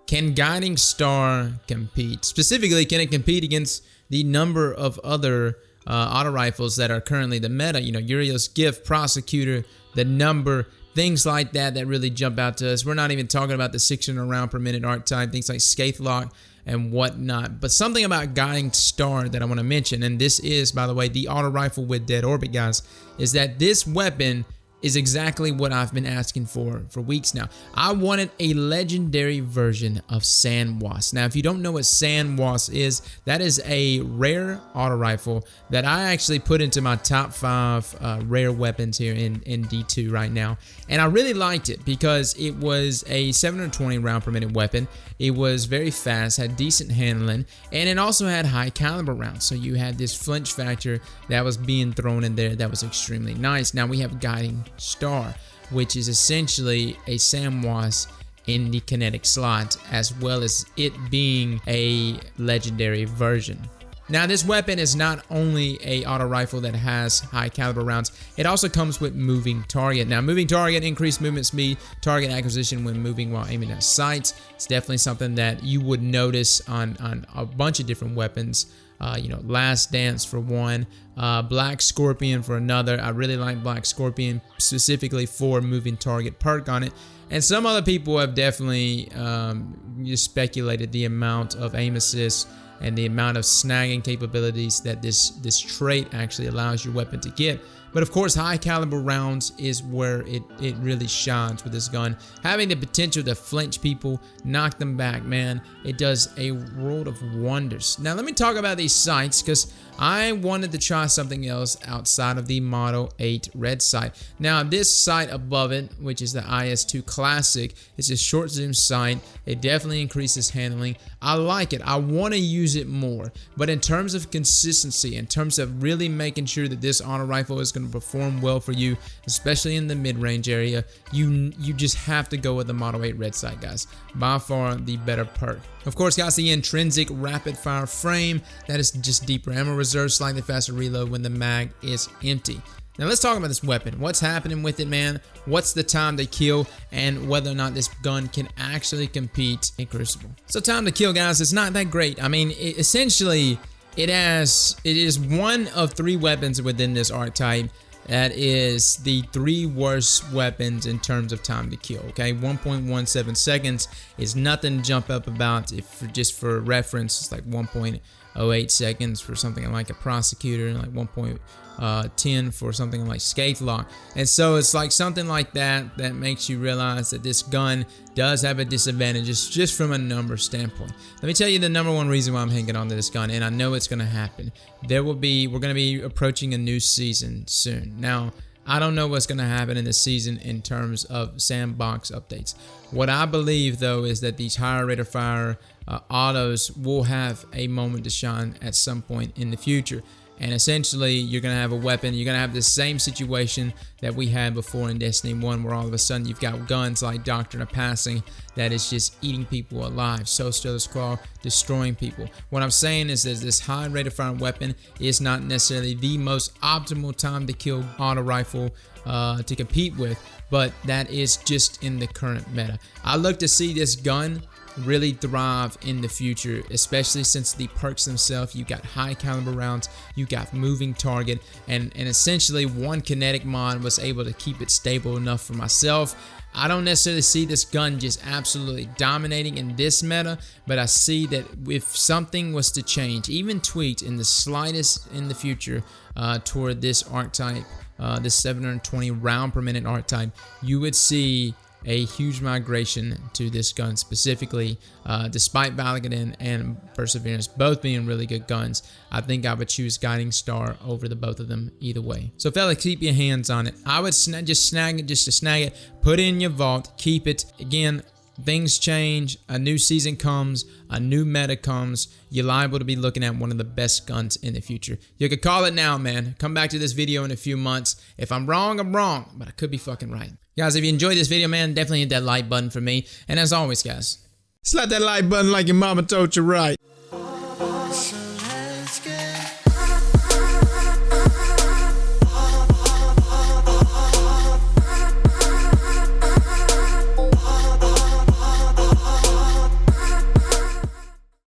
can Guiding Star compete? Specifically, can it compete against the number of other auto rifles that are currently the meta? You know, Uriel's Gift, Prosecutor, the number, things like that that really jump out to us. We're not even talking about the 600 round per minute archetype, things like Scathe and whatnot. But something about Guiding Star that I want to mention, and this is, by the way, the auto rifle with dead orbit, guys, is that this weapon is exactly what I've been asking for weeks now. I wanted a legendary version of Sand Wasp. Now, if you don't know what Sand Wasp is, that is a rare auto rifle that I actually put into my top 5 rare weapons here in D2 right now. And I really liked it because it was a 720 round per minute weapon. It was very fast, had decent handling, and it also had high caliber rounds. So you had this flinch factor that was being thrown in there that was extremely nice. Now we have Guiding Star, which is essentially a Sand Wasp in the kinetic slot, as well as it being a legendary version. Now, this weapon is not only a auto rifle that has high caliber rounds, it also comes with moving target. Now, moving target, increased movement speed, target acquisition when moving while aiming at sights. It's definitely something that you would notice on a bunch of different weapons. You know, Last Dance for one, Black Scorpion for another. I really like Black Scorpion specifically for moving target perk on it. And some other people have definitely just speculated the amount of aim assist and the amount of snagging capabilities that this trait actually allows your weapon to get. But of course, high caliber rounds is where it really shines with this gun. Having the potential to flinch people, knock them back, man, it does a world of wonders. Now, let me talk about these sights, because I wanted to try something else outside of the Model 8 red sight. Now, this sight above it, which is the IS-2 Classic, is a short zoom sight. It definitely increases handling. I like it. I want to use it more. But in terms of consistency, in terms of really making sure that this auto rifle is going to perform well for you, especially in the mid-range area, you just have to go with the Model 8 red sight, guys. By far the better perk. Of course, guys, the Intrinsic rapid fire frame, that is just deeper ammo reserve, slightly faster reload when the mag is empty. Now let's talk about this weapon. What's happening with it, man? What's the time to kill, and whether or not this gun can actually compete in Crucible. So time to kill, guys, it's not that great. I mean, essentially, it is one of 3 weapons within this archetype that is the 3 worst weapons in terms of time to kill. Okay, 1.17 seconds is nothing to jump up about. Just for reference, it's like 1.08 seconds for something like a Prosecutor, and like 1.10 for something like Scathe. And so it's like something like that makes you realize that this gun does have a disadvantage just from a number standpoint. Let me tell you the number 1 reason why I'm hanging on to this gun, and I know it's going to happen. We're going to be approaching a new season soon. Now, I don't know what's going to happen in this season in terms of sandbox updates. What I believe, though, is that these higher rate of fire autos will have a moment to shine at some point in the future. And essentially, you're going to have a weapon. You're going to have the same situation that we had before in Destiny 1, where all of a sudden you've got guns like Doctrine of Passing that is just eating people alive. Soulstealer's Claw, destroying people. What I'm saying is that this high rate of fire weapon is not necessarily the most optimal time to kill auto rifle to compete with, but that is just in the current meta. I look to see this gun really thrive in the future, especially since the perks themselves, you got high caliber rounds, you got moving target, and essentially one kinetic mod was able to keep it stable enough for myself. I don't necessarily see this gun just absolutely dominating in this meta, but I see that if something was to change, even tweaked in the slightest in the future toward this archetype, this 720 round per minute archetype, you would see a huge migration to this gun specifically. Despite Valakadin and Perseverance both being really good guns, I think I would choose Guiding Star over the both of them either way. So fella, keep your hands on it. I would just snag it, put it in your vault, keep it. Again, things change, a new season comes, a new meta comes, you're liable to be looking at one of the best guns in the future. You could call it now, man. Come back to this video in a few months. If I'm wrong, I'm wrong, but I could be fucking right. Guys, if you enjoyed this video, man, definitely hit that like button for me. And as always, guys, slap that like button like your mama told you right.